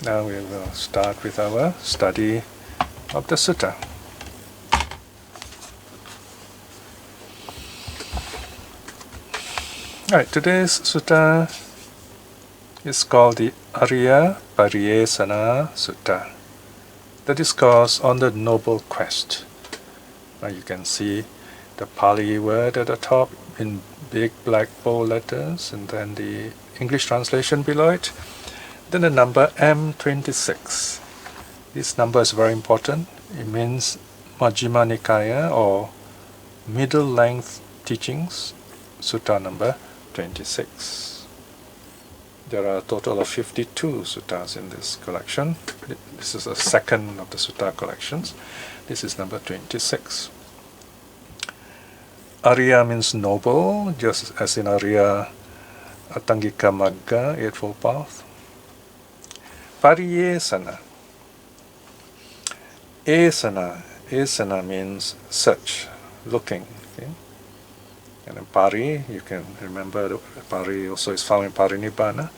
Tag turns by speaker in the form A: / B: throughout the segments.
A: Now we will start with our study of the sutta. Alright, today's sutta is called the Ariya Pariyesanā Sutta, the Discourse on the Noble Quest. Now you can see the Pali word at the top in big black bold letters, and then the English translation below it. Then the number M26. This number is very important. It means Majjhima Nikaya, or middle length teachings, sutta number 26. There are a total of 52 suttas in this collection. This is the second of the sutta collections. This is number 26. Ariya means noble, just as in Ariya Atangika Magga, Eightfold Path. Pariyesana. Esana means search, looking. Okay? And then pari, you can remember the pari also is found in Parinibbana.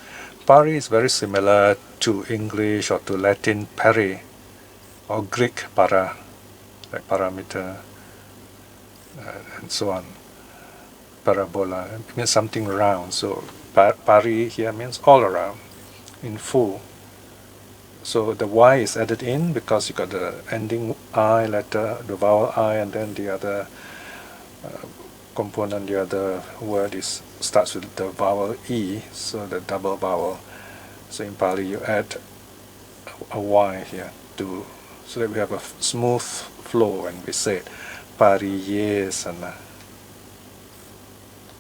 A: Pari is very similar to English or to Latin peri, or Greek para, like parameter, and so on. Parabola, it means something round. So pari here means all around, in full. So the Y is added in because you got the ending I letter, the vowel I, and then the other component, the other word starts with the vowel E, so the double vowel. So in Pali you add a Y here so that we have a smooth flow when we say it. Pariyesana.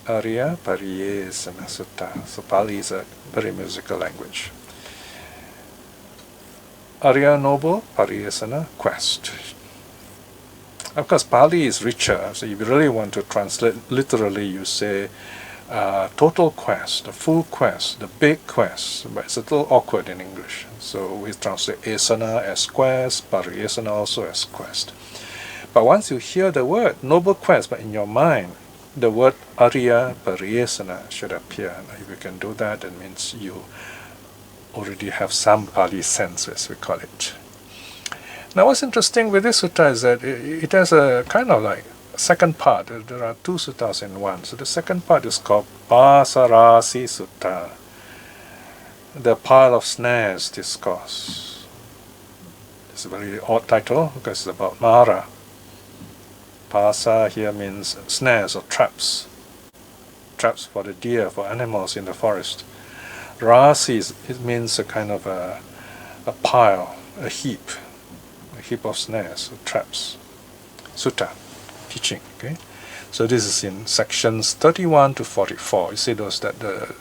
A: Ariya Pariyesanā Sutta. So Pali is a very musical language. Ariya noble, Pariyesana quest. Of course, Pali is richer, so if you really want to translate literally, you say total quest, the full quest, the big quest, but it's a little awkward in English. So we translate esana as quest, Pariyesana also as quest. But once you hear the word noble quest, but in your mind, the word Ariya Pariyesana should appear. Now, if you can do that, it means you already have some Pali sense, as we call it. Now what's interesting with this sutta is that it has a kind of like second part. There are two suttas in one. So the second part is called Pāsa rāsi Sutta, the pile of snares discourse. It's a very odd title because it's about Mara. Pāsa here means snares or traps. Traps for the deer, for animals in the forest. Rāsi, it means a kind of a pile, a heap of snares, or traps. Sutta, teaching. Okay, so this is in sections 31 to 44. You see those that the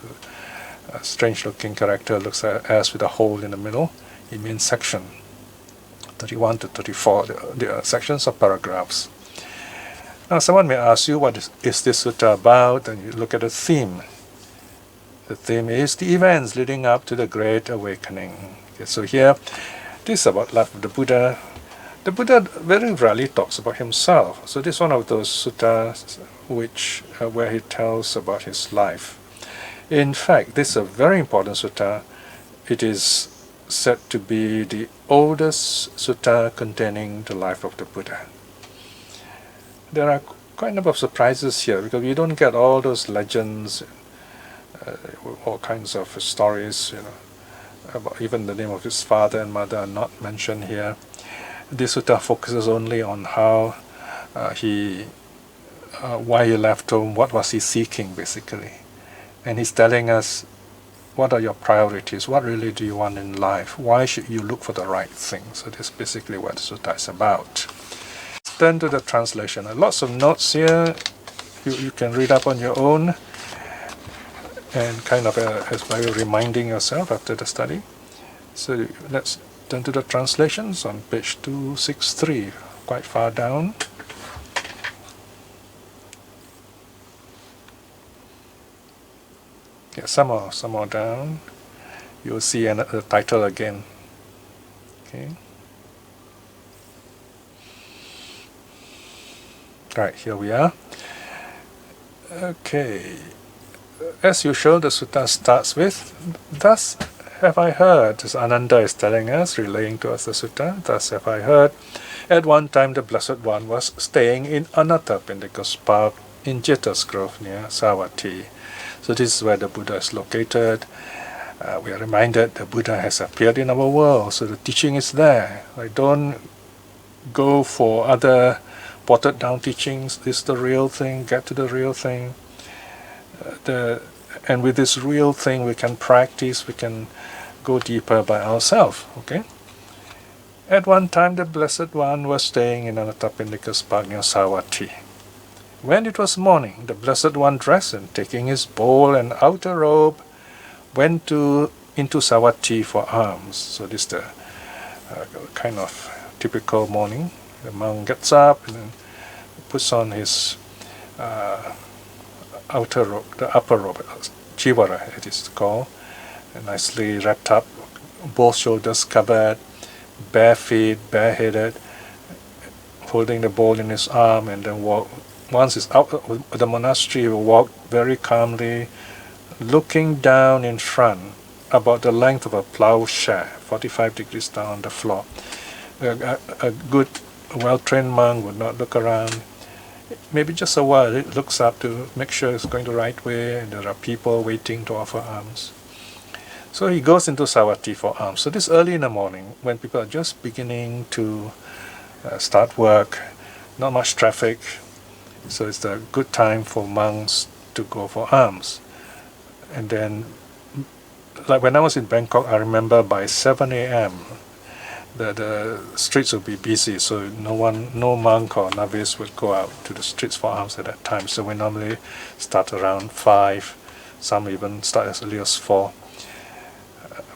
A: strange-looking character looks as with a hole in the middle. It means section 31 to 34. They are sections or paragraphs. Now, someone may ask you, what is this sutta about? And you look at the theme. The theme is the events leading up to the Great Awakening. Okay, so here, this is about life of the Buddha. The Buddha very rarely talks about himself. So this is one of those suttas where he tells about his life. In fact, this is a very important sutta. It is said to be the oldest sutta containing the life of the Buddha. There are quite a number of surprises here because you don't get all those legends, all kinds of stories, about even the name of his father and mother are not mentioned here. This sutta focuses only on how why he left home, what was he seeking basically. And he's telling us, what are your priorities? What really do you want in life? Why should you look for the right thing? So that's basically what the sutta is about. Let's turn to the translation. Lots of notes here. You can read up on your own, and kind of as by reminding yourself after the study. So let's turn to the translations on page 263, quite far down. Yeah, some more down. You'll see the title again. Okay. Right, here we are. Okay. As usual, the sutta starts with, "Thus have I heard, as Ananda is telling us, relaying to us the sutta, thus have I heard, at one time the Blessed One was staying in Anathapindika's park in Jeta's Grove near Savatthi. So this is where the Buddha is located. We are reminded the Buddha has appeared in our world, so the teaching is there. Don't go for other potted down teachings. This is the real thing, get to the real thing. And with this real thing we can practice, we can go deeper by ourselves. Okay? At one time the Blessed One was staying in Anathapindika's park near Savatthi. When it was morning, the Blessed One dressed and taking his bowl and outer robe, went into Savatthi for alms. So this is the kind of typical morning. The monk gets up and then puts on his outer robe, the upper robe, chivara it is called, nicely wrapped up, both shoulders covered, bare feet, bareheaded, holding the bowl in his arm, and then walk. Once he's out of the monastery, he will walk very calmly, looking down in front, about the length of a plowshare, 45 degrees down on the floor. A good, well-trained monk would not look around. Maybe just a while it looks up to make sure it's going the right way, and there are people waiting to offer alms. So he goes into Savatthi for alms. So this early in the morning, when people are just beginning to start work, not much traffic, so it's a good time for monks to go for alms. And then, like when I was in Bangkok, I remember by 7 a.m. the streets would be busy, so no monk or novice would go out to the streets for alms at that time. So we normally start around 5, some even start as early as 4.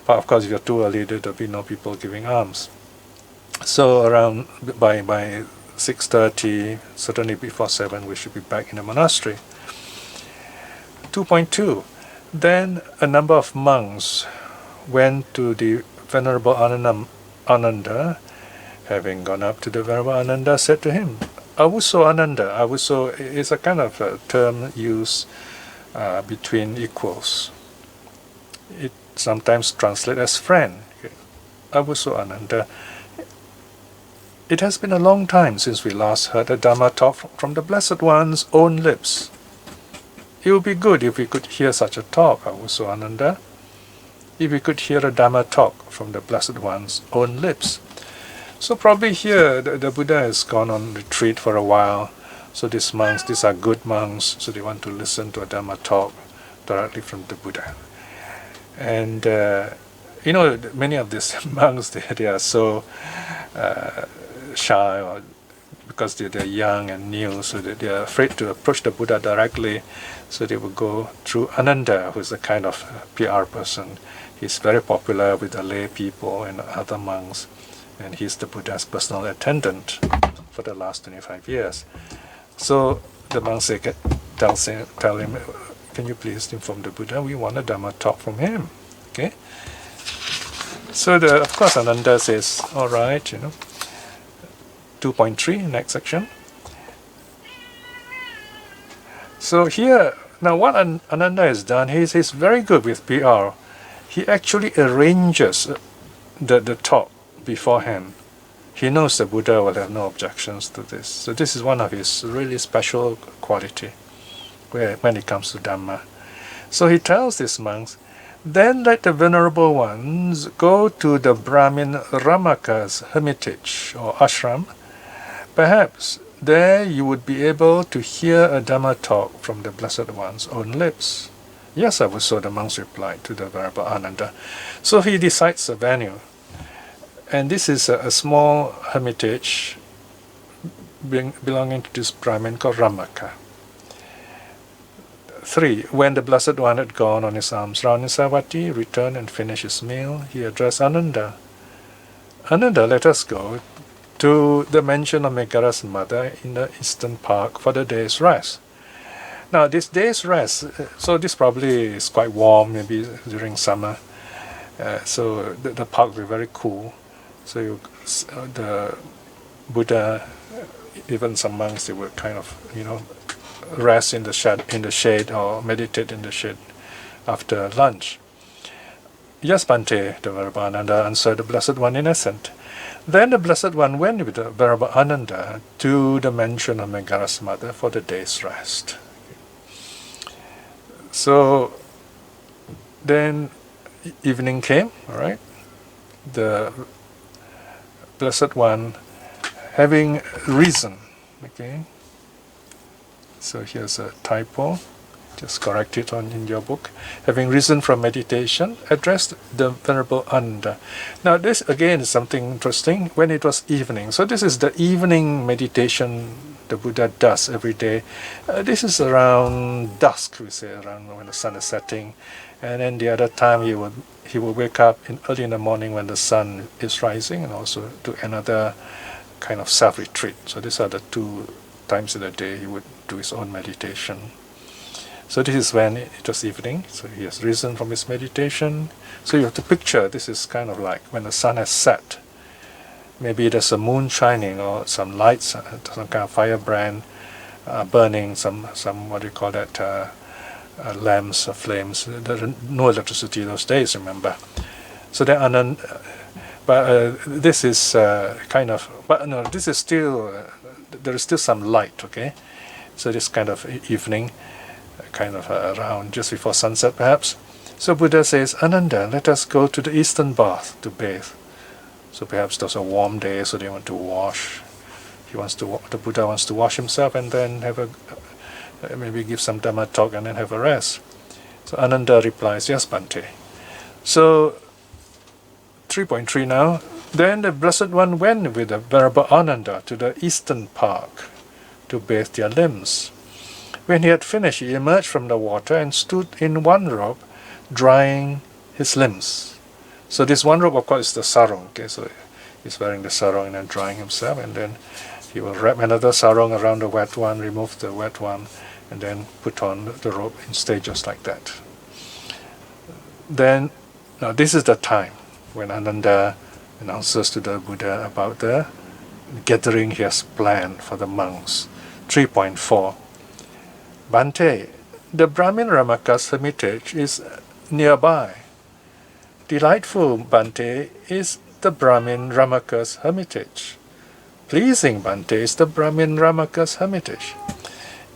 A: But of course, if you're too early, there'll be no people giving alms. So around by 6:30, certainly before 7, we should be back in the monastery. 2.2. Then a number of monks went to the Venerable Ananda. Having gone up to the Venerable Ananda, said to him, Avuso Ananda. Avuso is a kind of a term used between equals. It sometimes translates as friend. Avuso Ananda. It has been a long time since we last heard a Dhamma talk from the Blessed One's own lips. It would be good if we could hear such a talk, Avuso Ananda. If we could hear a Dhamma talk from the Blessed One's own lips. So probably here the Buddha has gone on retreat for a while. So these monks, these are good monks, so they want to listen to a Dhamma talk directly from the Buddha. And many of these monks, they are so shy, or because they're young and new, so they are afraid to approach the Buddha directly. So they will go through Ananda, who is a kind of PR person. He's very popular with the lay people and other monks, and he's the Buddha's personal attendant for the last 25 years. So the monks tell him, can you please inform the Buddha? We want a Dhamma talk from him. Okay. So of course Ananda says, all right, 2.3, next section. So here, now what Ananda has done, he's very good with PR. He actually arranges the talk beforehand. He knows the Buddha will have no objections to this. So this is one of his really special quality when it comes to Dhamma. So he tells these monks, then let the Venerable Ones go to the Brahmin Ramaka's hermitage or ashram. Perhaps there you would be able to hear a Dhamma talk from the Blessed One's own lips. Yes, Avuso, the monks replied to the Venerable Ananda. So he decides a venue. And this is a small hermitage belonging to this Brahmin called Ramaka. 3. When the Blessed One had gone on his alms round in Savatthi, returned and finished his meal, he addressed Ananda. Ananda, let us go to the mansion of Megara's mother in the eastern park for the day's rest. Now this day's rest, so this probably is quite warm, maybe during summer. So the park will be very cool. So the Buddha, even some monks, they would kind of, rest in the shade or meditate in the shade after lunch. Yes, Bhante, the Venerable Ananda answered the Blessed One in assent. Then the Blessed One went with the Venerable Ananda to the mansion of Megara's mother for the day's rest. So then evening came, all right. The Blessed One having risen, okay. So here's a typo. Just correct it in your book. Having risen from meditation, addressed the Venerable Ananda. Now this again is something interesting. When it was evening, so this is the evening meditation the Buddha does every day. This is around dusk, we say, around when the sun is setting, and then the other time he would wake up early in the morning when the sun is rising, and also do another kind of self-retreat. So these are the 2 times in the day he would do his own meditation. So this is when it was evening, so he has risen from his meditation. So you have to picture, this is kind of like when the sun has set. Maybe there's a moon shining or some lights, some kind of firebrand burning, some what do you call that, lamps or flames. There was no electricity those days, remember. So then, this is kind of, but no, this is still, there is still some light, okay? So this kind of evening, kind of around just before sunset perhaps. So Buddha says, Ananda, let us go to the eastern bath to bathe. So perhaps there's a warm day, so they want to wash. The Buddha wants to wash himself and then have maybe give some Dhamma talk and then have a rest. So Ananda replies, yes, Bhante. So 3.3 now. Then the Blessed One went with the Venerable Ananda to the eastern park to bathe their limbs. When he had finished, he emerged from the water and stood in one robe, drying his limbs. So this one robe, of course, is the sarong. Okay, so he's wearing the sarong and then drying himself, and then he will wrap another sarong around the wet one, remove the wet one, and then put on the robe in stages like that. Then, now this is the time when Ananda announces to the Buddha about the gathering he has planned for the monks. 3.4. Bhante, the Brahmin Ramaka's hermitage is nearby. Delightful, Bhante, is the Brahmin Ramaka's hermitage. Pleasing, Bhante, is the Brahmin Ramaka's hermitage.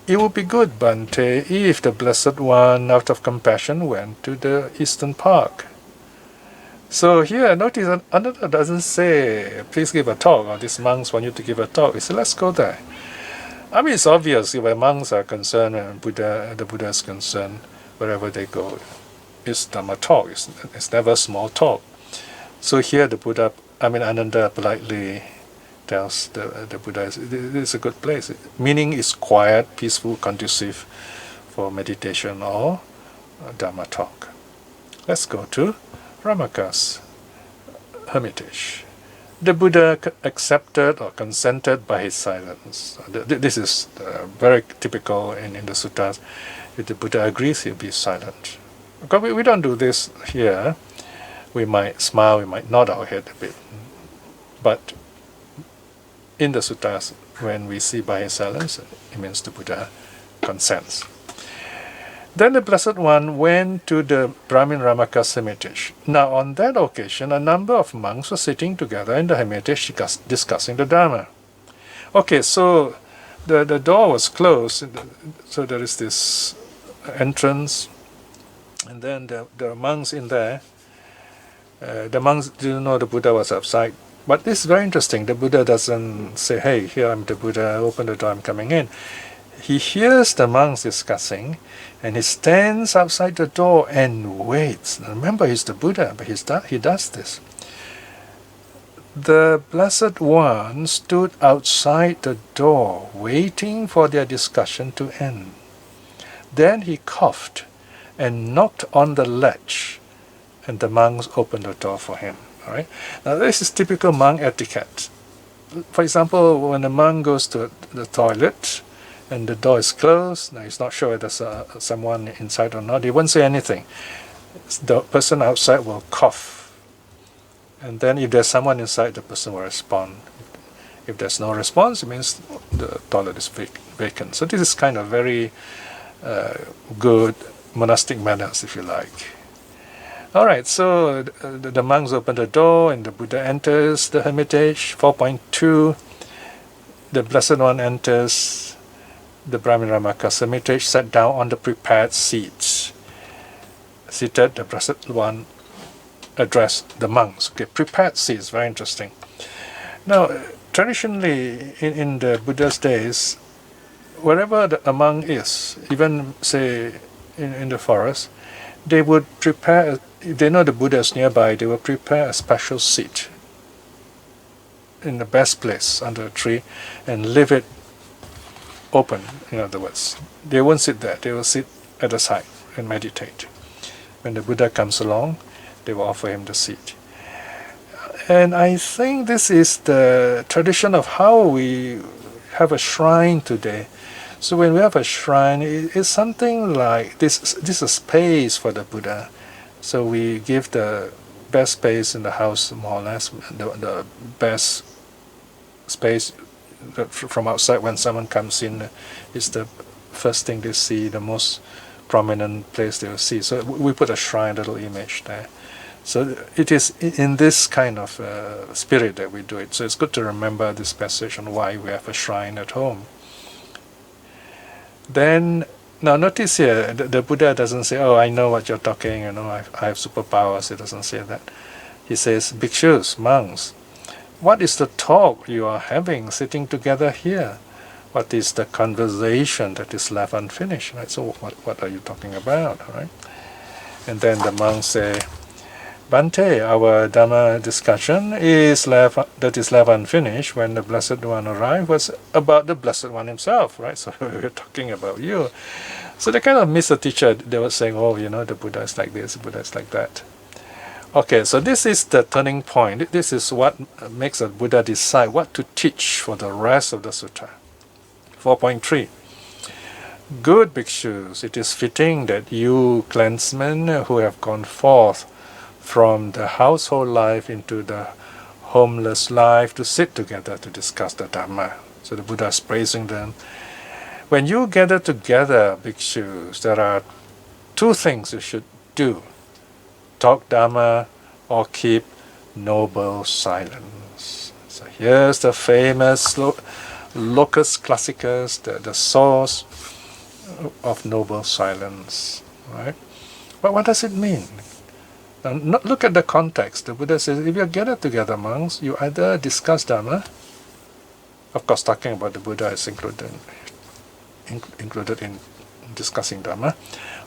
A: It would be good, Bhante, if the Blessed One, out of compassion, went to the eastern park. So here, notice Ananda doesn't say, please give a talk, or these monks want you to give a talk. He said, let's go there. I mean, it's obvious where monks are concerned and the Buddha is concerned, wherever they go, it's Dhamma talk. It's never small talk. So here Ananda politely tells the Buddha, this is a good place. Meaning it's quiet, peaceful, conducive for meditation or Dhamma talk. Let's go to Ramaka's hermitage. The Buddha accepted or consented by his silence. This is very typical in the suttas. If the Buddha agrees, he'll be silent. Because we don't do this here. We might smile, we might nod our head a bit. But in the suttas, when we see by his silence, it means the Buddha consents. Then the Blessed One went to the Brahmin Ramaka's hermitage. Now on that occasion, a number of monks were sitting together in the hermitage discussing the Dharma. Okay, so the door was closed, so there is this entrance, and then the monks in there, the monks didn't know the Buddha was outside. But this is very interesting. The Buddha doesn't say, hey, here I'm the Buddha, open the door, I'm coming in. He hears the monks discussing, and he stands outside the door and waits. Now remember, he's the Buddha, but he does this. The Blessed One stood outside the door, waiting for their discussion to end. Then he coughed and knocked on the latch, and the monks opened the door for him. All right. Now this is typical monk etiquette. For example, when a monk goes to the toilet, and the door is closed, now he's not sure whether there's someone inside or not, he won't say anything. The person outside will cough. And then if there's someone inside, the person will respond. If there's no response, it means the toilet is vacant. So this is kind of very good monastic manners, if you like. Alright, so the monks open the door and the Buddha enters the hermitage. 4.2, the Blessed One enters the Brahmaramaka's hermitage, sat down on the prepared seats. Seated, the Blessed One addressed the monks. Okay, prepared seats, very interesting. Now, traditionally, in the Buddha's days, wherever a monk is, even say in the forest, they would prepare, if they know the Buddha is nearby, they will prepare a special seat in the best place under a tree and leave it open, in other words. They won't sit there, they will sit at the side and meditate. When the Buddha comes along, they will offer him the seat. And I think this is the tradition of how we have a shrine today. So when we have a shrine, it's something like this is a space for the Buddha. So we give the best space in the house, more or less, the best space from outside when someone comes in is the first thing they see, the most prominent place they will see. So we put a shrine, little image there. So it is in this kind of spirit that we do it. So it's good to remember this passage on why we have a shrine at home. Then, now notice here, the Buddha doesn't say, oh, I know what you're talking, I have superpowers. He doesn't say that. He says, bhikshus, monks, what is the talk you are having sitting together here? What is the conversation that is left unfinished? Right? So what are you talking about? Right? And then the monks say, Bhante, our Dhamma discussion that is left unfinished when the Blessed One arrived was about the Blessed One himself, right? So we're talking about you. So they kind of miss a teacher. They were saying, oh, the Buddha is like this, the Buddha is like that. Okay, so this is the turning point. This is what makes a Buddha decide what to teach for the rest of the sutta. 4.3. Good bhikshus, it is fitting that you clansmen who have gone forth from the household life into the homeless life to sit together to discuss the Dhamma. So the Buddha is praising them. When you gather together, bhikshus, there are two things you should do. Talk Dhamma or keep noble silence. So here's the famous locus classicus, the source of noble silence. Right? But what does it mean? Now, look at the context. The Buddha says, if you gather together, monks, you either discuss Dhamma, of course talking about the Buddha is included in discussing Dhamma,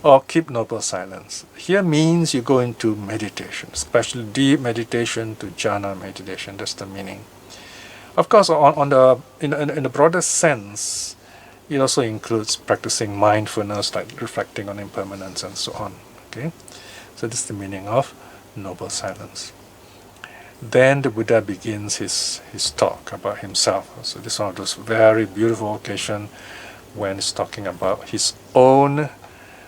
A: or keep noble silence. Here means you go into meditation, especially deep meditation to jhana meditation. That's the meaning. Of course, in the broader sense, it also includes practicing mindfulness, like reflecting on impermanence and so on. Okay. So this is the meaning of noble silence. Then the Buddha begins his talk about himself. So this is one of those very beautiful occasions when he's talking about his own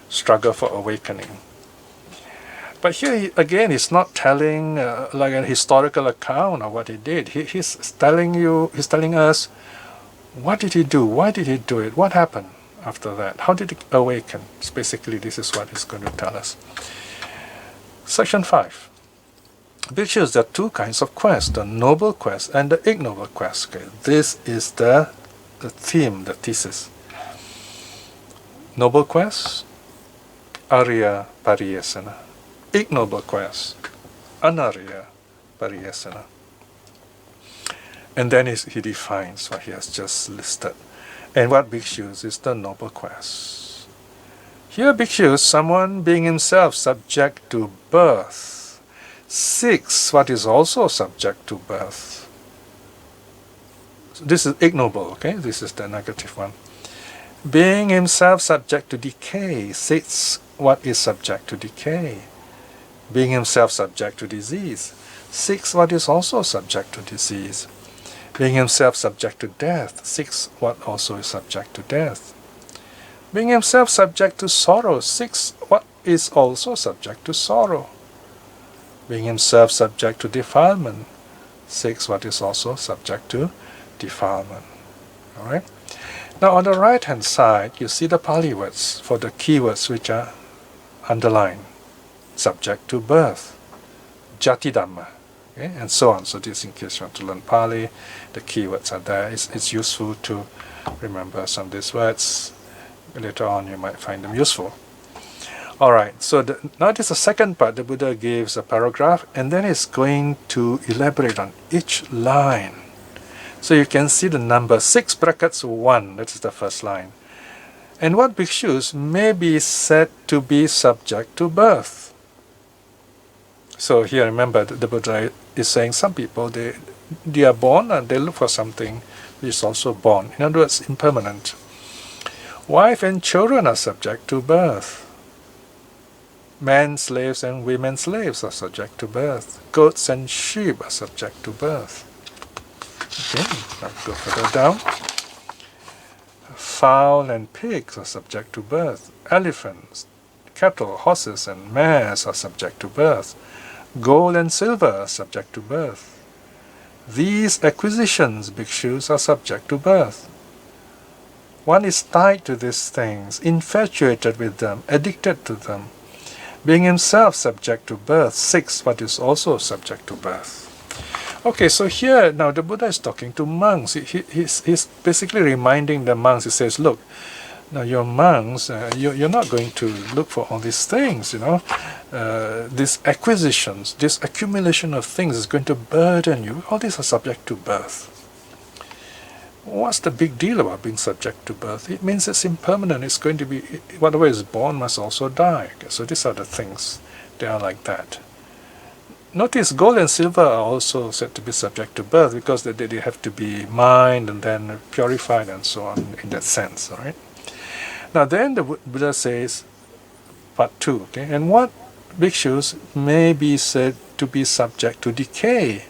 A: struggle for awakening. But here again, he's not telling like a historical account of what he did. He's telling us, what did he do? Why did he do it? What happened after that? How did he awaken? Basically, this is what he's going to tell us. Section 5. Bhikshus, there are two kinds of quest, the noble quest and the ignoble quest. Okay, this is the theme, the thesis. Noble quest, Ariya Pariyesanā. Ignoble quest, Anariya Pariyesanā. And then he defines what he has just listed. And what bhikshus is the noble quest. Here bhikshus, someone being himself subject to birth, seeks what is also subject to birth. So this is ignoble, okay? This is the negative one. Being himself subject to decay, seeks what is subject to decay. Being himself subject to disease, seeks what is also subject to disease. Being himself subject to death, seeks what also is subject to death. Being himself subject to sorrow, seeks what is also subject to sorrow. Being himself subject to defilement, seeks what is also subject to defilement. Alright? Now on the right hand side, you see the Pali words for the keywords which are underlined. subject to birth. Jati Dhamma. Okay? And so on. So this, in case you want to learn Pali, the keywords are there. It's useful to remember some of these words. Later on you might find them useful. Alright, so now this is the second part. The Buddha gives a paragraph and then it's going to elaborate on each line. So you can see the number 6 brackets 1, that is the first line. And what bhikshus may be said to be subject to birth. So here remember the Buddha is saying some people, they are born and they look for something which is also born. In other words, impermanent. Wife and children are subject to birth. Men slaves and women slaves are subject to birth. Goats and sheep are subject to birth. Okay, now go further down. Fowl and pigs are subject to birth. Elephants, cattle, horses and mares are subject to birth. Gold and silver are subject to birth. These acquisitions, bhikshus, are subject to birth. One is tied to these things, infatuated with them, addicted to them, being himself subject to birth. 6, but is also subject to birth. Okay, so here now the Buddha is talking to monks. He's basically reminding the monks. He says, look, now you're monks, you're not going to look for all these things, these acquisitions, this accumulation of things is going to burden you. All these are subject to birth. What's the big deal about being subject to birth? It means it's impermanent. It's going to be, whatever is born must also die. Okay, so these are the things. They are like that. Notice gold and silver are also said to be subject to birth because they have to be mined and then purified and so on in that sense. All right. Now then the Buddha says, part 2, okay, and what bhikshus may be said to be subject to decay.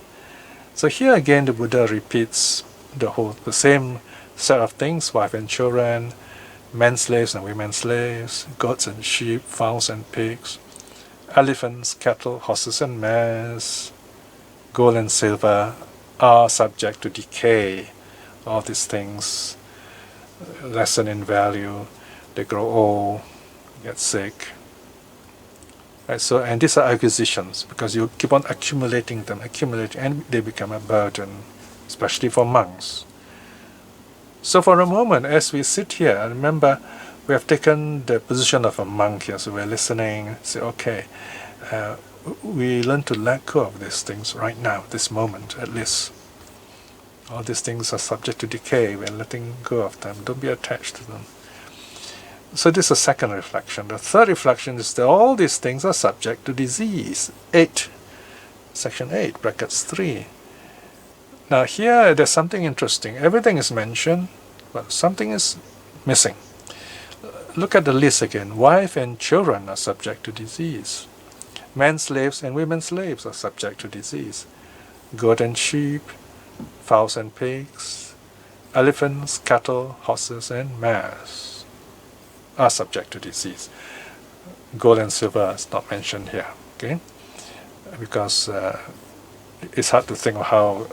A: So here again the Buddha repeats the same set of things: wife and children, men slaves and women slaves, goats and sheep, fowls and pigs, elephants, cattle, horses and mares, gold and silver are subject to decay. All these things lessen in value, they grow old, get sick. Right, so, and these are acquisitions because you keep on accumulating them, and they become a burden, especially for monks. So for a moment, as we sit here, remember we have taken the position of a monk here, so we're listening, say, okay, we learn to let go of these things right now, this moment at least. All these things are subject to decay, we're letting go of them, don't be attached to them. So this is a second reflection. The third reflection is that all these things are subject to disease. 8, section 8, brackets 3. Now here there's something interesting. Everything is mentioned, but something is missing. Look at the list again. Wife and children are subject to disease. Men slaves and women slaves are subject to disease. Goat and sheep, fowls and pigs, elephants, cattle, horses and mares are subject to disease. Gold and silver is not mentioned here, okay? Because it's hard to think of how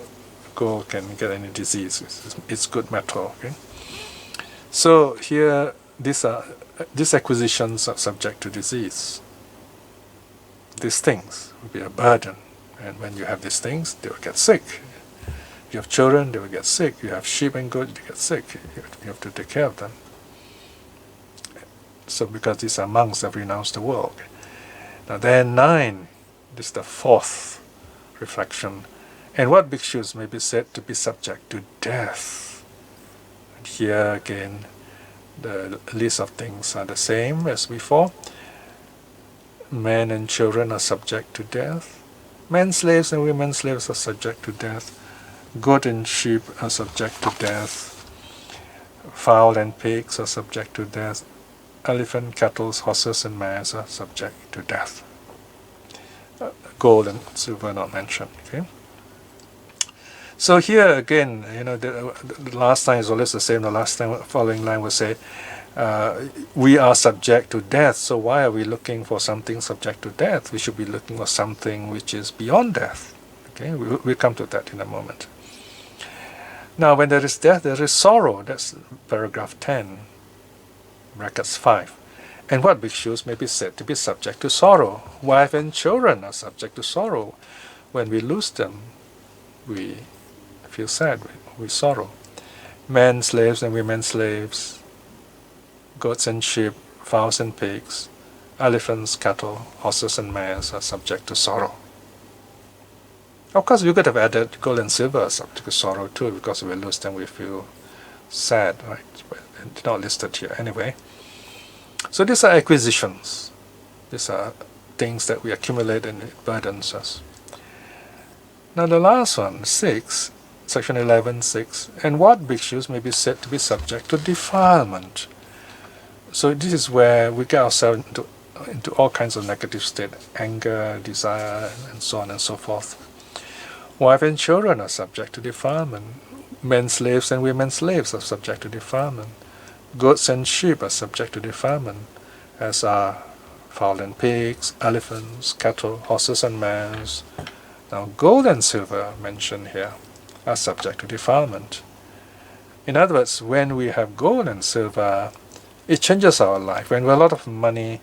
A: gold can get any disease. It's good metal, okay? So here, these acquisitions are subject to disease. These things will be a burden, and when you have these things, they will get sick. If you have children, they will get sick. You have sheep and goats, they get sick. You have to take care of them. So because these are monks that renounce the world. Now then 9, this is the fourth reflection. And what bhikshus may be said to be subject to death? And here again, the list of things are the same as before. Men and children are subject to death. Men slaves and women slaves are subject to death. Goat and sheep are subject to death. Fowl and pigs are subject to death. Elephant, cattle, horses and mares are subject to death. Gold and silver not mentioned. Okay. So here again, the last line is always the same. The last time, following line will say, we are subject to death. So why are we looking for something subject to death? We should be looking for something which is beyond death. Okay, we'll come to that in a moment. Now, when there is death, there is sorrow. That's paragraph 10. Brackets 5. And what bhikshus may be said to be subject to sorrow? Wife and children are subject to sorrow. When we lose them, we feel sad, we sorrow. Men slaves and women slaves, goats and sheep, fowls and pigs, elephants, cattle, horses and mares are subject to sorrow. Of course, we could have added gold and silver are subject to sorrow too, because if we lose them, we feel sad, right? But it's not listed here anyway. So these are acquisitions. These are things that we accumulate and it burdens us. Now the last one, 6, section 11:6. And what bhikshus may be said to be subject to defilement? So this is where we get ourselves into all kinds of negative state, anger, desire, and so on and so forth. Wife and children are subject to defilement. Men slaves and women slaves are subject to defilement. Goats and sheep are subject to defilement, as are fowl and pigs, elephants, cattle, horses and mares. Now gold and silver mentioned here are subject to defilement. In other words, when we have gold and silver, it changes our life. When we have a lot of money,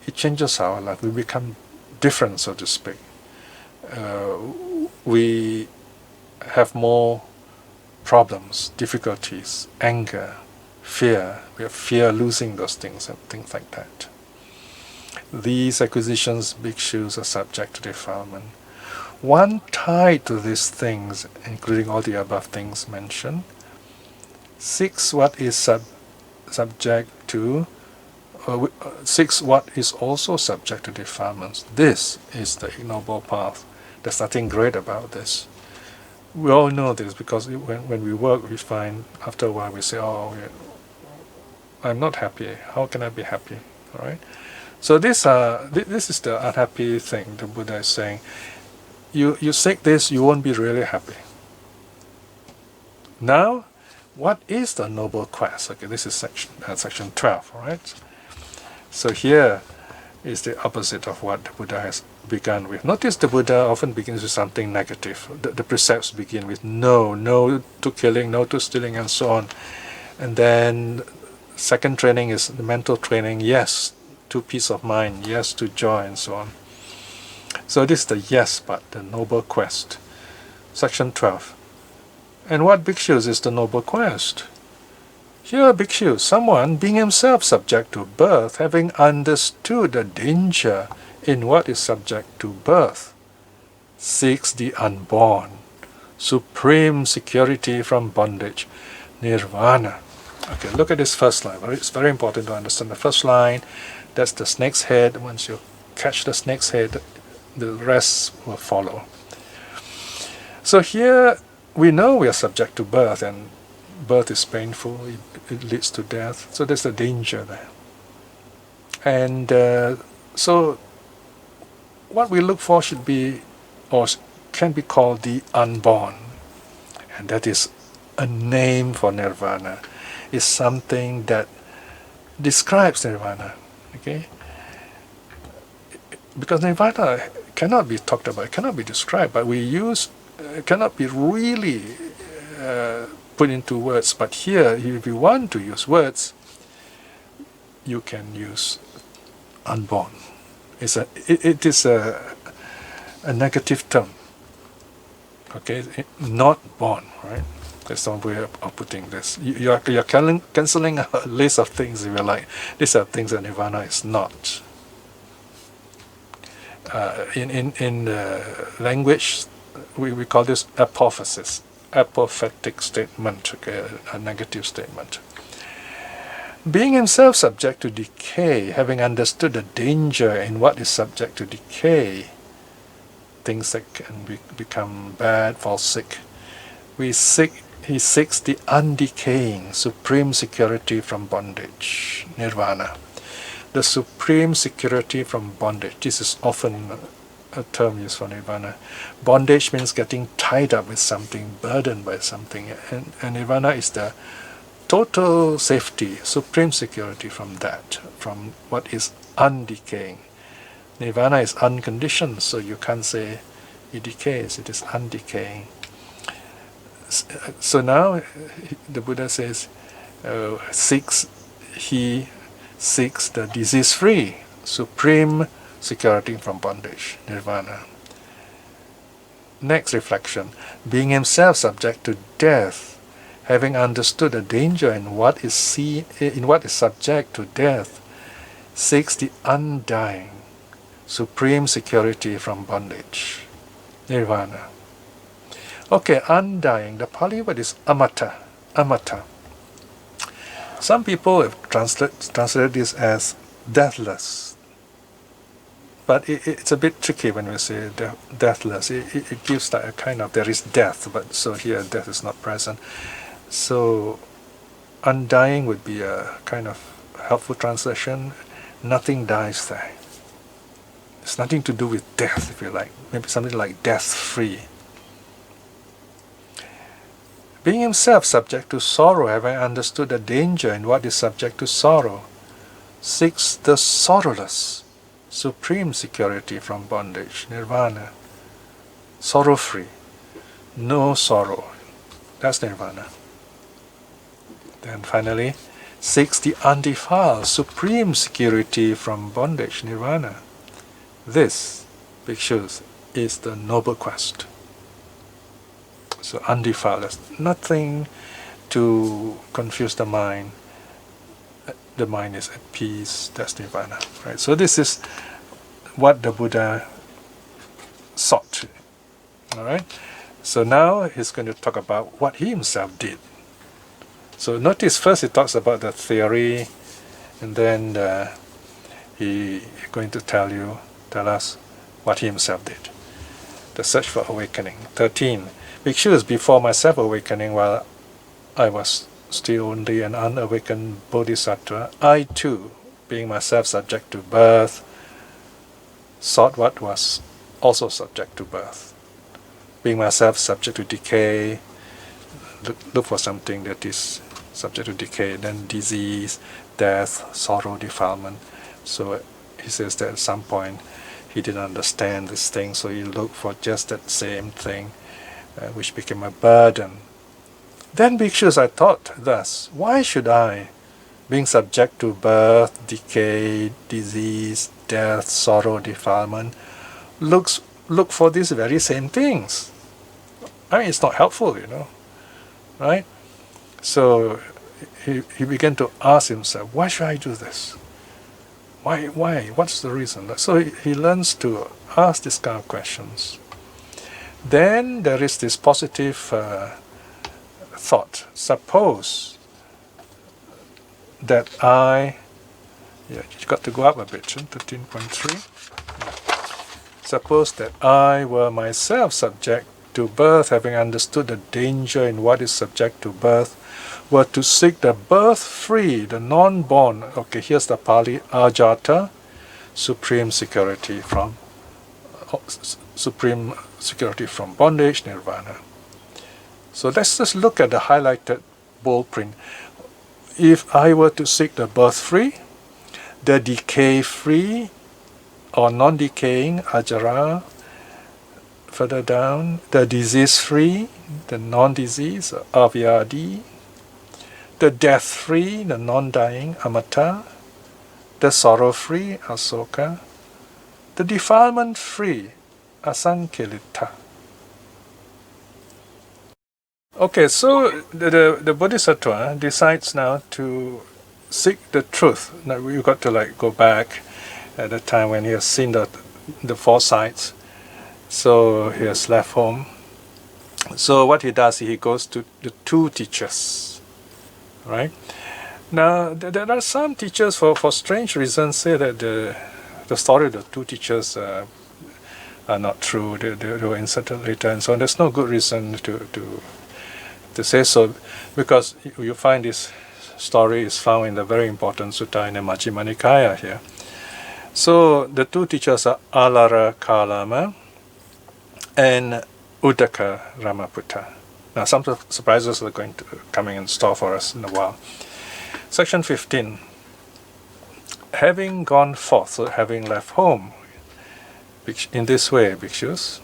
A: it changes our life. We become different, so to speak. We have more problems, difficulties, anger, fear. We have fear losing those things and things like that. These acquisitions, bhikshus, are subject to defilement. One tied to these things, including all the above things mentioned, 6 what is subject to, 6 what is also subject to defilements. This is the ignoble path. There's nothing great about this. We all know this because when we work, we find after a while we say, "Oh, I'm not happy. How can I be happy?" All right. So this is the unhappy thing. The Buddha is saying, you seek this, you won't be really happy. Now, what is the noble quest? Okay, this is section 12. All right. So here is the opposite of what the Buddha has begun with. Notice the Buddha often begins with something negative. The precepts begin with no to killing, no to stealing, and so on. And then second training is the mental training, yes to peace of mind, yes to joy, and so on. So this is the yes part, the noble quest. Section 12. And what bhikshus is the noble quest? Here, bhikshu, someone being himself subject to birth, having understood the danger in what is subject to birth, seeks the unborn, supreme security from bondage, nirvana. Okay, look at this first line. It's very important to understand the first line. That's the snake's head. Once you catch the snake's head, the rest will follow. So here, we know we are subject to birth, and birth is painful, it leads to death, so there's a danger there. And so what we look for should be, or can be called, the unborn. And that is a name for nirvana. It's something that describes nirvana. Okay? Because nirvana cannot be talked about, it cannot be described, but cannot be really put into words. But here, if you want to use words, you can use unborn. It is a negative term. Okay, not born, right? That's one way of putting this. You're cancelling a list of things. If you're like, these are things that nirvana is not. In language, we call this apophasis, apophatic statement, okay, a negative statement. Being himself subject to decay, having understood the danger in what is subject to decay, things that can become bad, fall sick, he seeks the undecaying, supreme security from bondage, nirvana. The supreme security from bondage. This is often a term used for nirvana. Bondage means getting tied up with something, burdened by something, and nirvana is the total safety, supreme security from that, from what is undecaying. Nirvana is unconditioned, so you can't say it decays, it is undecaying. So now the Buddha says, seeks seeks the disease-free, supreme security from bondage, nirvana. Next reflection, being himself subject to death, having understood the danger in what is subject to death, seeks the undying, supreme security from bondage, nirvana. Okay, undying, the Pali word is amata, amata. Some people have translated this as deathless, but it's a bit tricky when we say deathless. It gives like a kind of, there is death, but so here death is not present. So undying would be a kind of helpful translation. Nothing dies there. It's nothing to do with death, if you like. Maybe something like death-free. Being himself subject to sorrow, having understood the danger in what is subject to sorrow, seeks the sorrowless, supreme security from bondage, nirvana. Sorrow-free, no sorrow. That's nirvana. Then finally, seeks the undefiled, supreme security from bondage, nirvana. This, bhikshus, is the noble quest. So undefiled, there's nothing to confuse the mind. The mind is at peace, that's nirvana. Right? So this is what the Buddha sought. Alright? So now he's going to talk about what he himself did. So notice first he talks about the theory, and then he's going to tell us what he himself did. The search for awakening. 13. Bhikshus, before my self-awakening, while I was still only an unawakened Bodhisattva, I too, being myself subject to birth, sought what was also subject to birth. Being myself subject to decay, look for something that is subject to decay, then disease, death, sorrow, defilement. So he says that at some point he didn't understand this thing, so he looked for just that same thing, which became a burden. Then, bhikshus, I thought thus, why should I, being subject to birth, decay, disease, death, sorrow, defilement, look for these very same things? I mean, it's not helpful, right? So he began to ask himself, why should I do this? Why? What's the reason? So he learns to ask this kind of questions. Then there is this positive thought. Suppose that you got to go up a bit, 13.3. Suppose that I were myself subject to birth, having understood the danger in what is subject to birth, were to seek the birth-free, the non-born. Okay, here's the Pali, ajata, supreme security from bondage, nirvana. So let's just look at the highlighted bold print. If I were to seek the birth-free, the decay-free or non-decaying, ajara, further down, the disease-free, the non-disease, avyadi, the death-free, the non-dying, amata, the sorrow-free, asoka, the defilement-free, asankilita. Okay, so the Bodhisattva decides now to seek the truth. Now we've got to go back at the time when he has seen the four sides. So he has left home. So what he does, he goes to the two teachers. Right? Now there are some teachers for strange reasons say that the story of the two teachers are not true. They were inserted later, and so on. There's no good reason to say so, because you find this story is found in the very important sutta in the Majjhima Nikaya here. So the two teachers are Āḻāra Kālāma and Uddaka Rāma. Now some surprises are going to coming in store for us in a while. Section 15. Having gone forth, so having left home, in this way, bhikshus,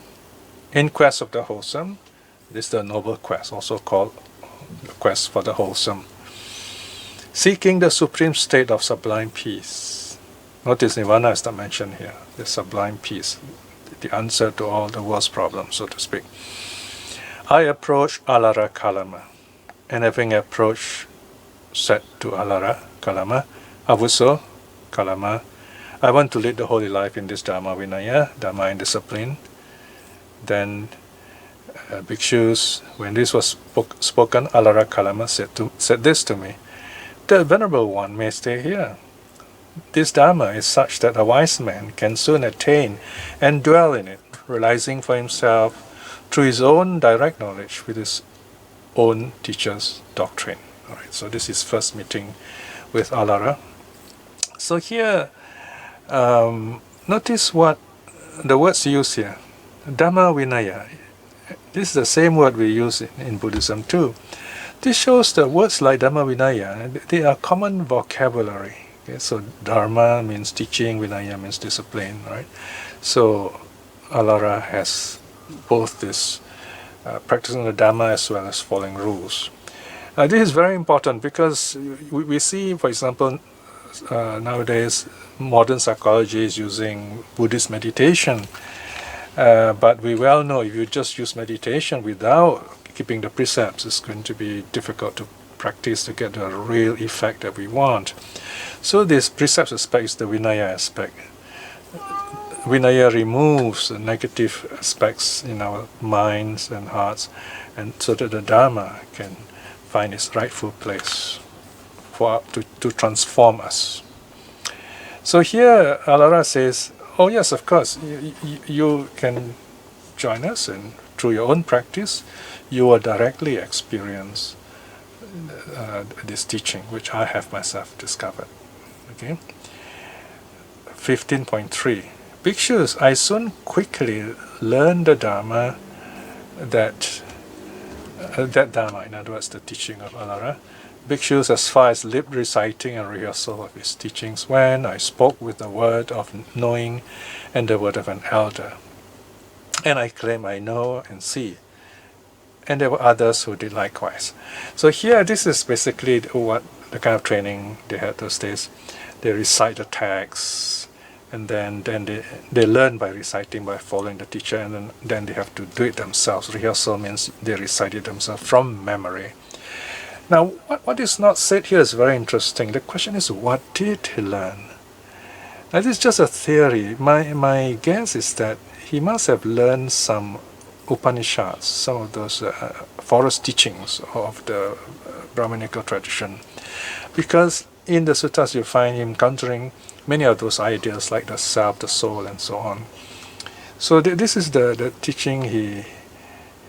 A: in quest of the wholesome, this is the noble quest, also called the quest for the wholesome, Seeking the supreme state of sublime peace. Notice nirvana is not mentioned here. The sublime peace, the answer to all the world's problems, so to speak. I approach Āḻāra Kālāma, and having approached, said to Āḻāra Kālāma, Avuso Kālāma, I want to lead the holy life in this Dharma Vinaya, Dharma and discipline. Then bhikshus, when this was spoken, Āḻāra Kālāma said this to me, the Venerable One may stay here. This Dharma is such that a wise man can soon attain and dwell in it, realizing for himself through his own direct knowledge with his own teacher's doctrine. All right, so this is first meeting with Āḻāra. So here, notice what the words used here. Dhamma Vinaya. This is the same word we use in Buddhism too. This shows that words like Dhamma Vinaya, they are common vocabulary. Okay? So Dharma means teaching, Vinaya means discipline, right? So Āḻāra has both this practicing the Dhamma as well as following rules. This is very important because we see, for example, nowadays modern psychology is using Buddhist meditation, but we well know if you just use meditation without keeping the precepts, it's going to be difficult to practice to get the real effect that we want. So this precepts aspect is the Vinaya aspect. Vinaya removes the negative aspects in our minds and hearts, and so that the Dharma can find its rightful place to transform us. So here Āḻāra says, oh yes, of course, you can join us, and through your own practice you will directly experience this teaching which I have myself discovered. Okay. 15.3. Bhikshus, I soon quickly learned the Dharma that Dharma, in other words, the teaching of Āḻāra. Bhikshus, as far as lip reciting and rehearsal of his teachings, when I spoke with the word of knowing and the word of an elder. And I claim I know and see. And there were others who did likewise. So here, this is basically what the kind of training they had those days. They recite the text, and then they learn by reciting, by following the teacher, and then they have to do it themselves. Rehearsal means they recite it themselves from memory. Now, what is not said here is very interesting. The question is, what did he learn? Now, this is just a theory. My guess is that he must have learned some Upanishads, some of those forest teachings of the Brahminical tradition. Because in the suttas you find him countering many of those ideas like the self, the soul, and so on. So this is the teaching he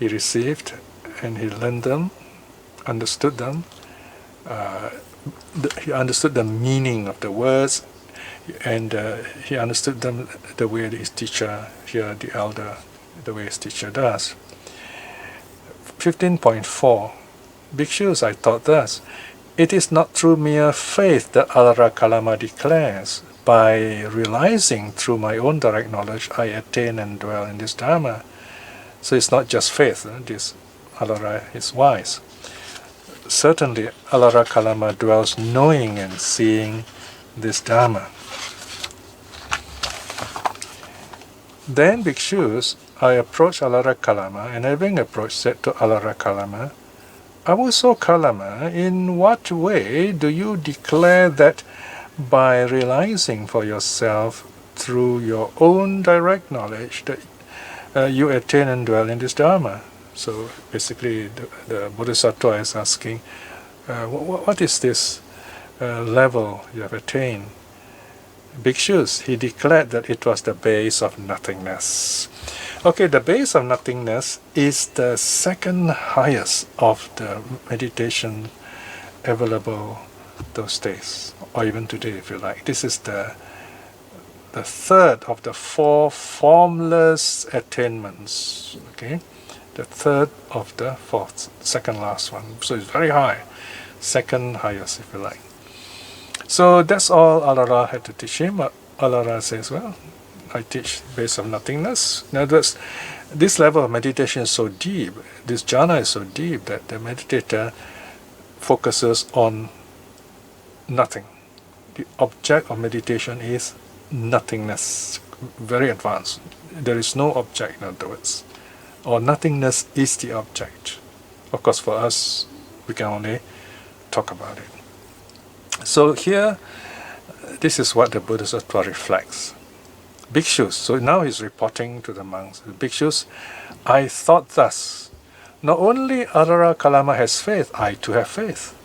A: received, and he learned them, understood them. He understood the meaning of the words, and he understood them the way his teacher, here the elder, the way his teacher does. 15.4. Bhikshus, I taught thus. It is not through mere faith that Āḻāra Kālāma declares. By realizing through my own direct knowledge, I attain and dwell in this Dharma. So it's not just faith. This Āḻāra is wise. Certainly, Āḻāra Kālāma dwells knowing and seeing this Dharma. Then, bhikshus, I approached Āḻāra Kālāma, and having approached, said to Āḻāra Kālāma, Avuso Kālāma, in what way do you declare that by realizing for yourself through your own direct knowledge that you attain and dwell in this Dharma? So basically the Bodhisattva is asking, what is this level you have attained? Bhikshus, he declared that it was the base of nothingness. Okay, the base of nothingness is the second highest of the meditation available those days, or even today if you like. This is the third of the four formless attainments. Okay, the third of the fourth, second last one. So it's very high, second highest if you like. So that's all Āḻāra had to teach him. Āḻāra says, well, I teach base of nothingness. In other words, this level of meditation is so deep, this jhana is so deep that the meditator focuses on nothing. The object of meditation is nothingness, very advanced. There is no object, in other words, or nothingness is the object. Of course, for us, we can only talk about it. So here, this is what the Bodhisattva reflects. Bhikshus, so now he's reporting to the monks. Bhikshus, I thought thus. Not only Āḷāra Kālāma has faith, I too have faith.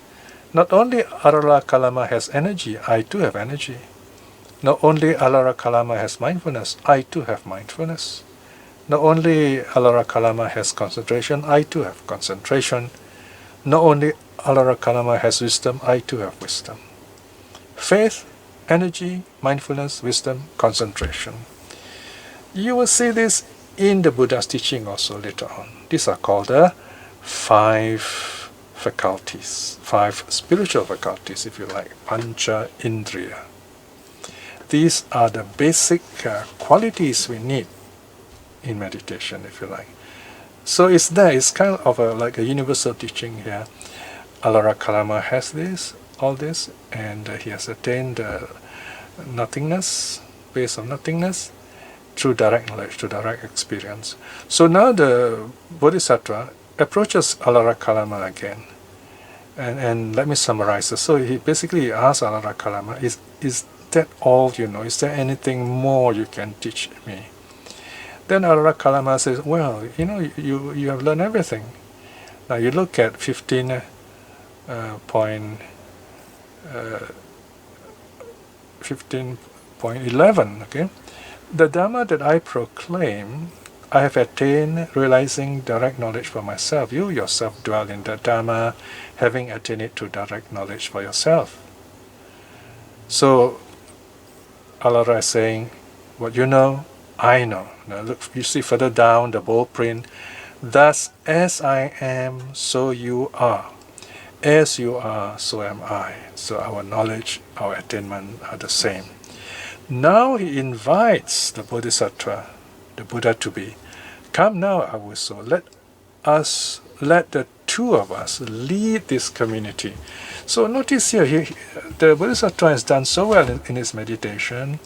A: Not only Āḷāra Kālāma has energy, I too have energy. Not only Āḷāra Kālāma has mindfulness, I too have mindfulness. Not only Āḷāra Kālāma has concentration, I too have concentration. Not only Āḷāra Kālāma has wisdom, I too have wisdom. Faith, energy, mindfulness, wisdom, concentration. You will see this in the Buddha's teaching also later on. These are called the 5 faculties, 5 spiritual faculties, if you like, pancha indriya. These are the basic qualities we need in meditation, if you like. So it's there, it's kind of like a universal teaching here. Āḷāra Kālāma has this, all this, and he has attained nothingness, base of nothingness, through direct knowledge, through direct experience. So now the Bodhisattva approaches Āḷāra Kālāma again. And let me summarize this. So he basically asks Āḷāra Kālāma, is that all you know? Is there anything more you can teach me? Then Āḷāra Kālāma says, well, you know, you have learned everything. Now you look at 15.11, okay? The Dhamma that I proclaim, I have attained, realizing direct knowledge for myself. You yourself dwell in the Dhamma, having attained it to direct knowledge for yourself. So Āḷāra is saying, what you know, I know. Now look, you see further down the bold print, thus as I am, so you are. As you are, so am I. So our knowledge, our attainment are the same. Now he invites the Bodhisattva, the Buddha to be, come now, Avuso, let the two of us lead this community. So notice here, the Bodhisattva has done so well in his meditation.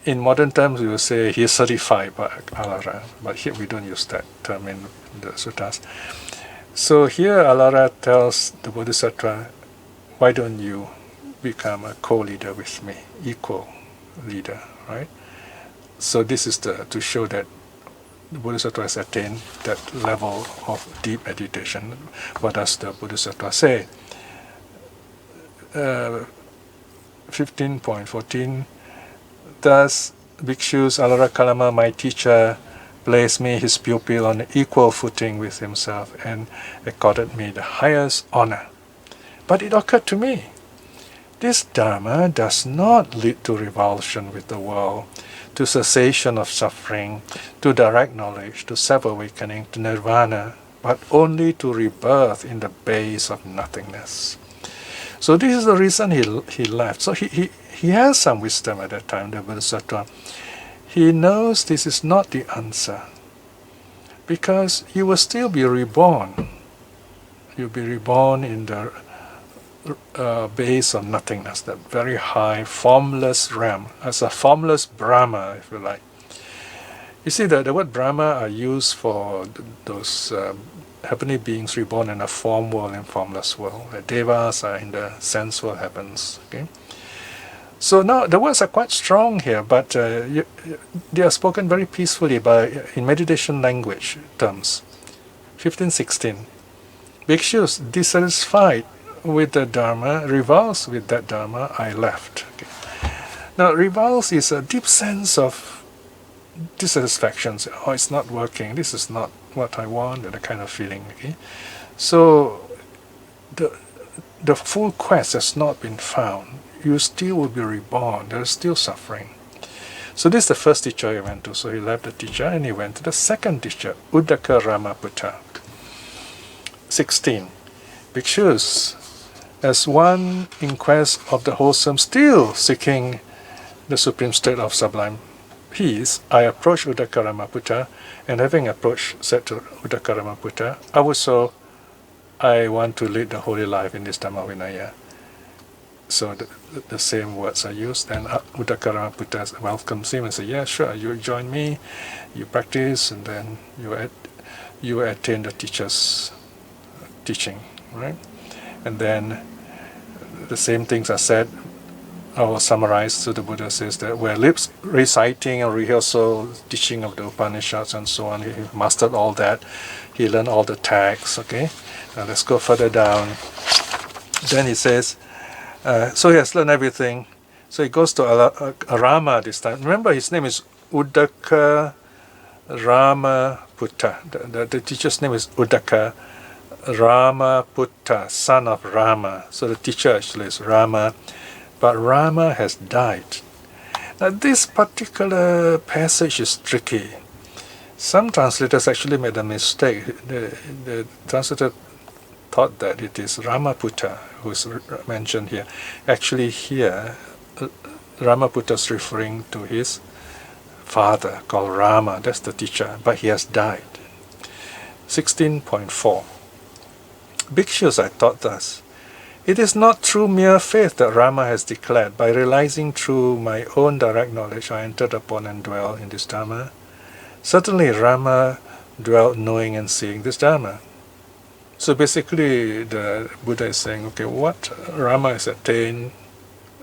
A: In modern terms, we will say he is certified by Āḷāra, but here we don't use that term in the suttas. So here Āḷāra tells the Bodhisattva, why don't you become a co-leader with me, equal leader, right? So this is to show that the Bodhisattva has attained that level of deep meditation. What does the Bodhisattva say? 15.14, thus Bhikshus Āḷāra Kālāma, my teacher, placed me, his pupil, on an equal footing with himself and accorded me the highest honor. But it occurred to me, this Dharma does not lead to revulsion with the world, to cessation of suffering, to direct knowledge, to self-awakening, to nirvana, but only to rebirth in the base of nothingness. So this is the reason he left. So he has some wisdom at that time, the Bodhisattva. He knows this is not the answer, because you will still be reborn. You'll be reborn in the base of nothingness, that very high, formless realm, as a formless Brahma, if you like. You see, the word Brahma are used for those heavenly beings reborn in a form world and formless world. The Devas are in the sense world heavens. Okay? So now the words are quite strong here, but they are spoken very peacefully in meditation language terms. 15:16. Bhikshus, dissatisfied with the Dharma, revulsed with that Dharma, I left. Okay. Now, revulse is a deep sense of dissatisfaction. Oh, it's not working. This is not what I want, that kind of feeling. Okay, so the full quest has not been found. You still will be reborn. There is still suffering. So this is the first teacher he went to. So he left the teacher and he went to the second teacher, Uddaka Rāma putta. 16. Bhikshus, as one in quest of the wholesome, still seeking the supreme state of sublime peace, I approached Uddaka Rāma putta, and having approached, said to Uddaka Rāma putta, I want to lead the holy life in this Dhamma Vinaya. So the same words are used, and Uddaka Rāma Putta welcomes him and says, yeah, sure, you join me, you practice, and then you attain the teacher's teaching, right? And then the same things are said or summarized. So the Buddha says that we're reciting and rehearsal, teaching of the Upanishads and so on. He mastered all that. He learned all the texts, okay? Now let's go further down. Then he says, so he has learned everything. So he goes to Rāma this time. Remember, his name is Uddaka Rāma Putta. The teacher's name is Uddaka Rāma Putta, son of Rama. So the teacher actually is Rama, but Rama has died. Now this particular passage is tricky. Some translators actually made a mistake. The translator thought that it is Ramaputta who is mentioned here. Actually here, Ramaputta is referring to his father called Rama. That's the teacher, but he has died. 16.4. Bhikshus, I taught thus. It is not through mere faith that Rama has declared. By realizing through my own direct knowledge, I entered upon and dwell in this Dharma. Certainly Rama dwelt knowing and seeing this Dharma. So basically the Buddha is saying, okay, what Rama has attained,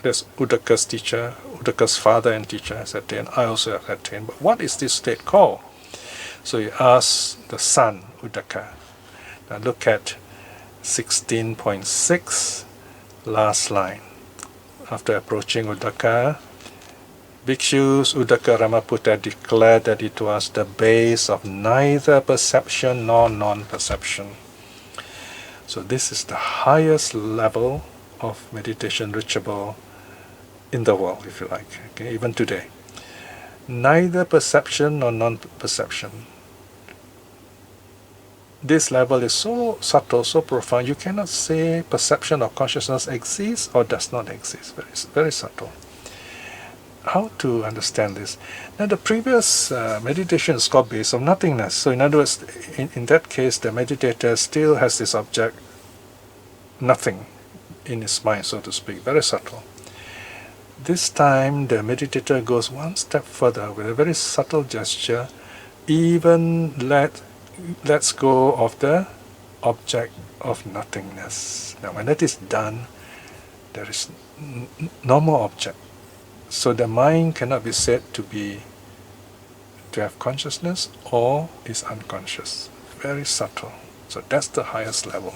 A: that's Uddaka's teacher, Uddaka's father and teacher has attained, I also have attained. But what is this state called? So he asks the son, Uddaka. Now look at 16.6, last line. After approaching Uddaka, Bhikshus, Uddaka Ramaputta declared that it was the base of neither perception nor non-perception. So this is the highest level of meditation reachable in the world, if you like, okay, even today. Neither perception nor non-perception. This level is so subtle, so profound, you cannot say perception or consciousness exists or does not exist. It's very subtle. How to understand this? Now the previous meditation is called base of nothingness. So in other words, in that case, the meditator still has this object, nothing, in his mind, so to speak, very subtle. This time the meditator goes one step further with a very subtle gesture, even lets go of the object of nothingness. Now when that is done, there is no more object. So the mind cannot be said to have consciousness or is unconscious. Very subtle. So that's the highest level.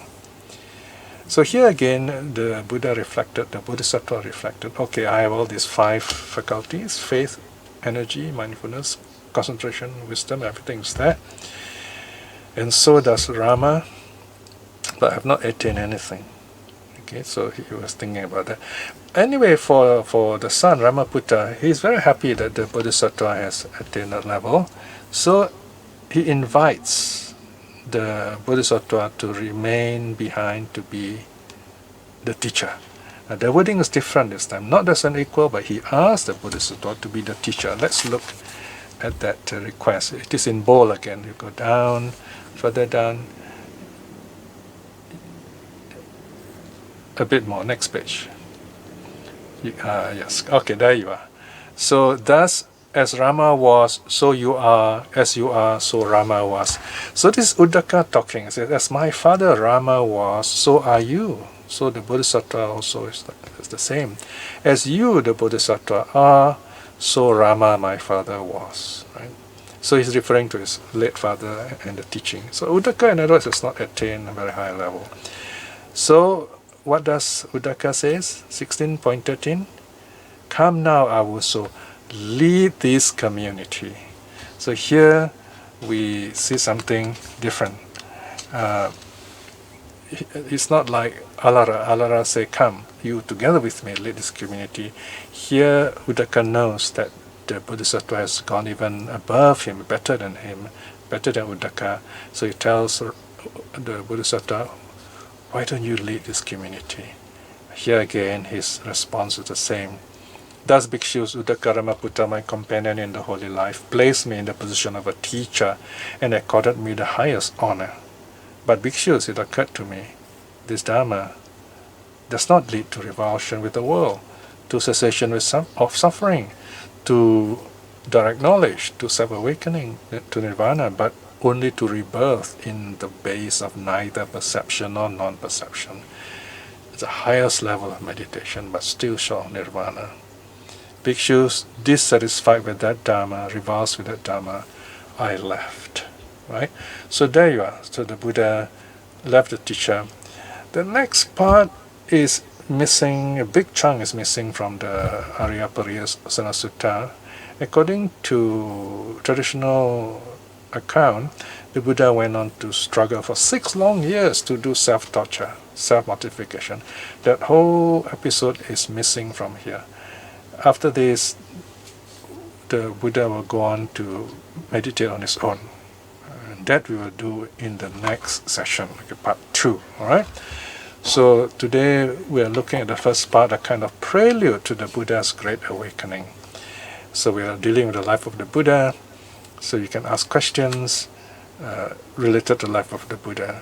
A: So here again the Buddha reflected, the Bodhisattva reflected, okay, I have all these 5 faculties, faith, energy, mindfulness, concentration, wisdom, everything is there. And so does Rama, but I have not attained anything. Okay, so he was thinking about that. Anyway, for the son, Ramaputta, he is very happy that the Bodhisattva has attained that level. So he invites the Bodhisattva to remain behind to be the teacher. Now, the wording is different this time. Not as an equal, but he asked the Bodhisattva to be the teacher. Let's look at that request. It is in bold again. You go down, further down. A bit more, next page. Yes, okay, there you are. So thus, as Rama was, so you are, as you are, so Rama was. So this Uddaka talking, says, as my father Rama was, so are you. So the Bodhisattva also is the same. As you, the Bodhisattva, are, so Rama, my father, was. Right? So he's referring to his late father and the teaching. So Uddaka, in other words, has not attained a very high level. So what does Uddaka says? 16.13. Come now, Avuso, lead this community. So here we see something different. It's not like Āḻāra say, come, you together with me, lead this community. Here Uddaka knows that the Bodhisattva has gone even above him, better than Uddaka. So he tells the Bodhisattva, why don't you lead this community? Here again his response is the same. Thus Bhikshus, Uddaka Ramaputta, my companion in the holy life, placed me in the position of a teacher and accorded me the highest honor. But Bhikshus, it occurred to me, this Dharma, does not lead to revulsion with the world, to cessation of suffering, to direct knowledge, to self-awakening, to nirvana, but only to rebirth in the base of neither perception nor non-perception. It's the highest level of meditation, but still short of nirvana. Bhikshus dissatisfied with that Dharma, revulsed with that Dharma, I left. Right? So there you are. So the Buddha left the teacher. The next part is missing, a big chunk is missing from the Ariya Pariyesanā Sutta. According to traditional account, the Buddha went on to struggle for 6 long years to do self-torture, self-mortification. That whole episode is missing from here. After this, the Buddha will go on to meditate on his own. And that we will do in the next session, okay, part 2. Alright? So today we are looking at the first part, a kind of prelude to the Buddha's Great Awakening. So we are dealing with the life of the Buddha, so you can ask questions related to the life of the Buddha.